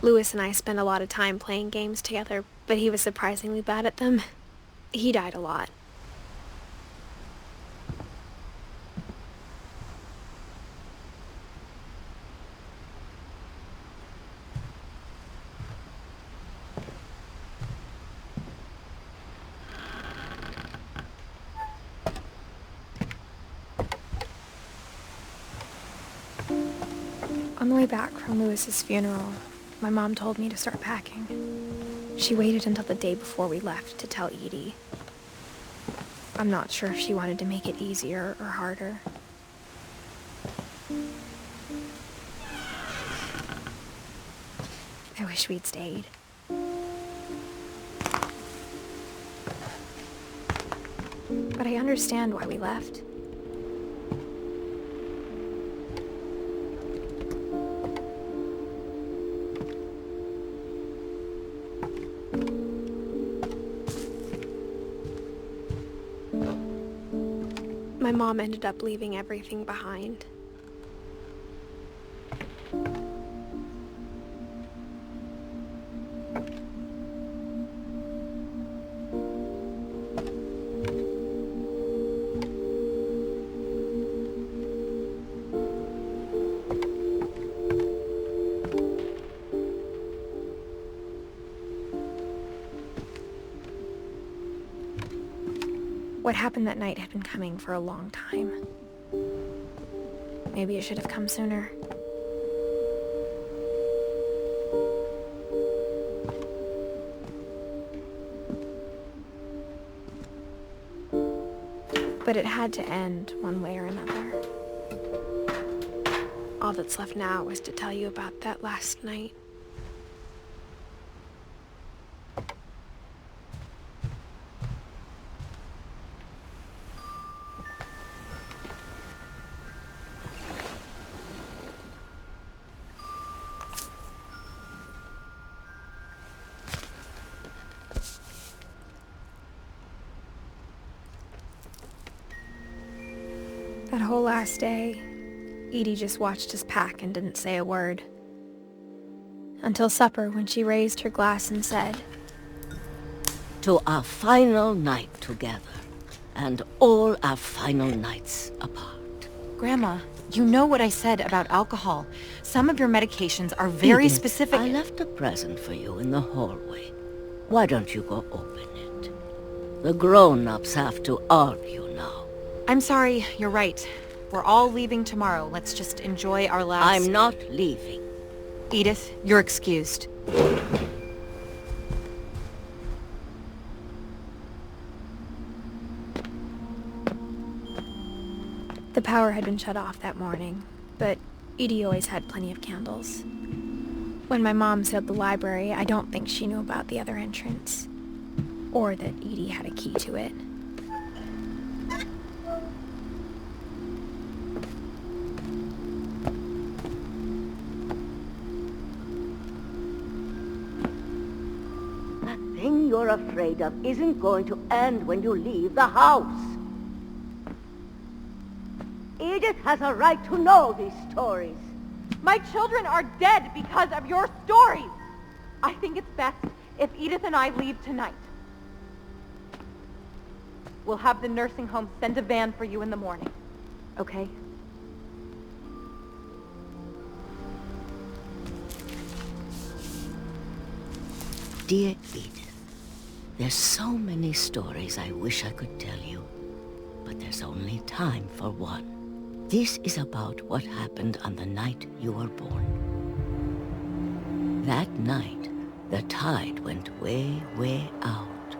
Lewis and I spent a lot of time playing games together, but he was surprisingly bad at them. He died a lot. On the way back from Lewis's funeral, my mom told me to start packing. She waited until the day before we left to tell Edie. I'm not sure if she wanted to make it easier or harder. I wish we'd stayed. But I understand why we left. My mom ended up leaving everything behind. What happened that night had been coming for a long time. Maybe it should have come sooner. But it had to end one way or another. All that's left now is to tell you about that last night. That whole last day, Edie just watched us pack and didn't say a word. Until supper, when she raised her glass and said, "To our final night together, and all our final nights apart." Grandma, you know what I said about alcohol. Some of your medications are very Edith, specific. I left a present for you in the hallway. Why don't you go open it? The grown-ups have to argue now. I'm sorry, you're right. We're all leaving tomorrow. Let's just enjoy our last... I'm not leaving. Edith, you're excused. The power had been shut off that morning, but Edie always had plenty of candles. When my mom sealed the library, I don't think she knew about the other entrance, or that Edie had a key to it. That thing you're afraid of isn't going to end when you leave the house. Edith has a right to know these stories. My children are dead because of your stories. I think it's best if Edith and I leave tonight. We'll have the nursing home send a van for you in the morning. Okay? Dear Edith, there's so many stories I wish I could tell you, but there's only time for one. This is about what happened on the night you were born. That night, the tide went way, way out.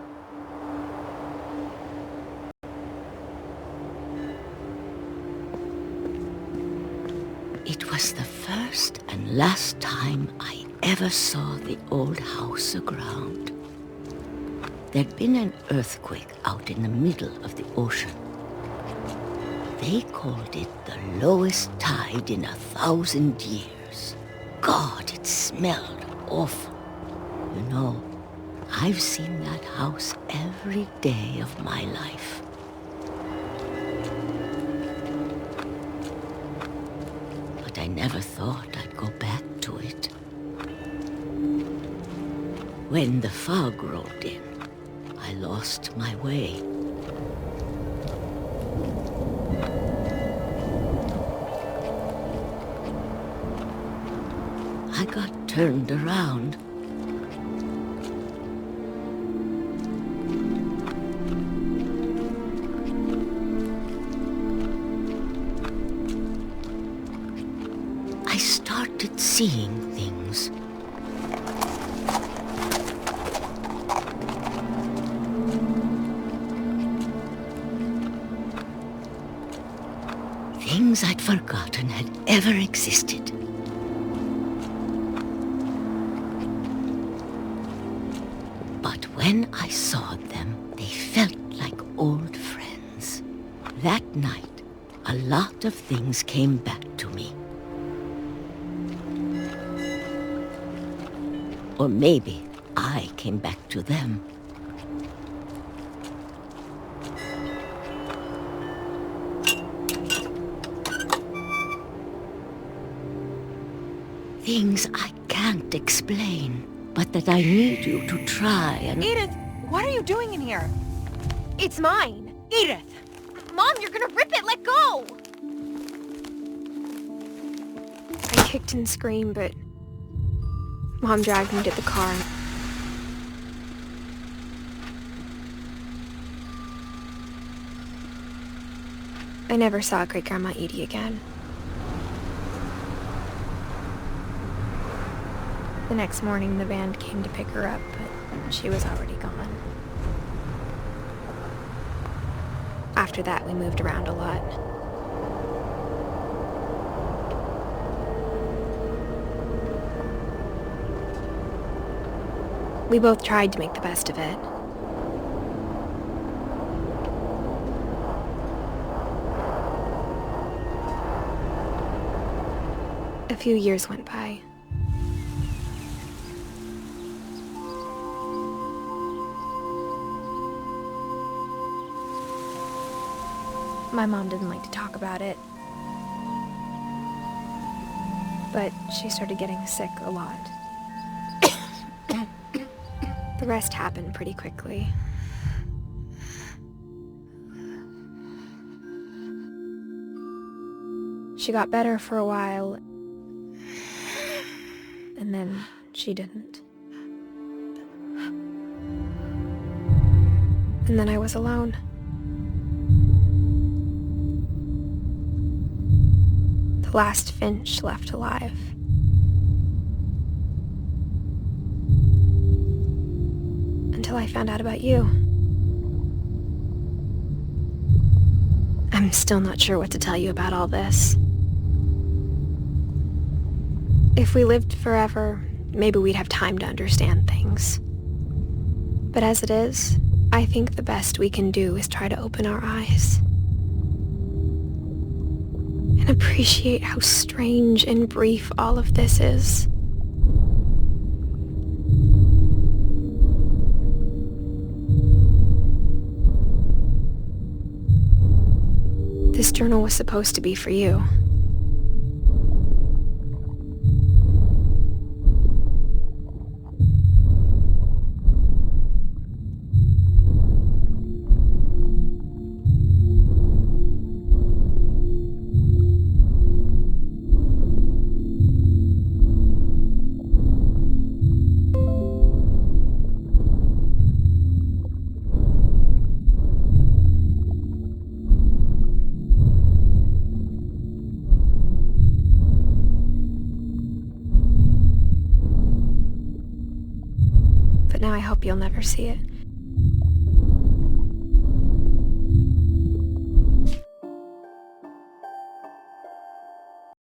It was the first and last time I ever saw the old house aground. There'd been an earthquake out in the middle of the ocean. They called it the lowest tide in 1,000 years. God, it smelled awful. You know, I've seen that house every day of my life. But I never thought I'd go back to it. When the fog rolled in, I lost my way. I got turned around. I started seeing things. Things I'd forgotten had ever existed. But when I saw them, they felt like old friends. That night, a lot of things came back to me. Or maybe I came back to them. Things I can't explain, but that I need you to try and... Edith, what are you doing in here? It's mine. Edith! Mom, you're gonna rip it! Let go! I kicked and screamed, but Mom dragged me to the car. I never saw Great-Grandma Edie again. The next morning, the van came to pick her up, but she was already gone. After that, we moved around a lot. We both tried to make the best of it. A few years went by. My mom didn't like to talk about it, but she started getting sick a lot. The rest happened pretty quickly. She got better for a while, and then she didn't. And then I was alone. The last Finch left alive. Until I found out about you. I'm still not sure what to tell you about all this. If we lived forever, maybe we'd have time to understand things. But as it is, I think the best we can do is try to open our eyes. And appreciate how strange and brief all of this is. This journal was supposed to be for you. But now I hope you'll never see it.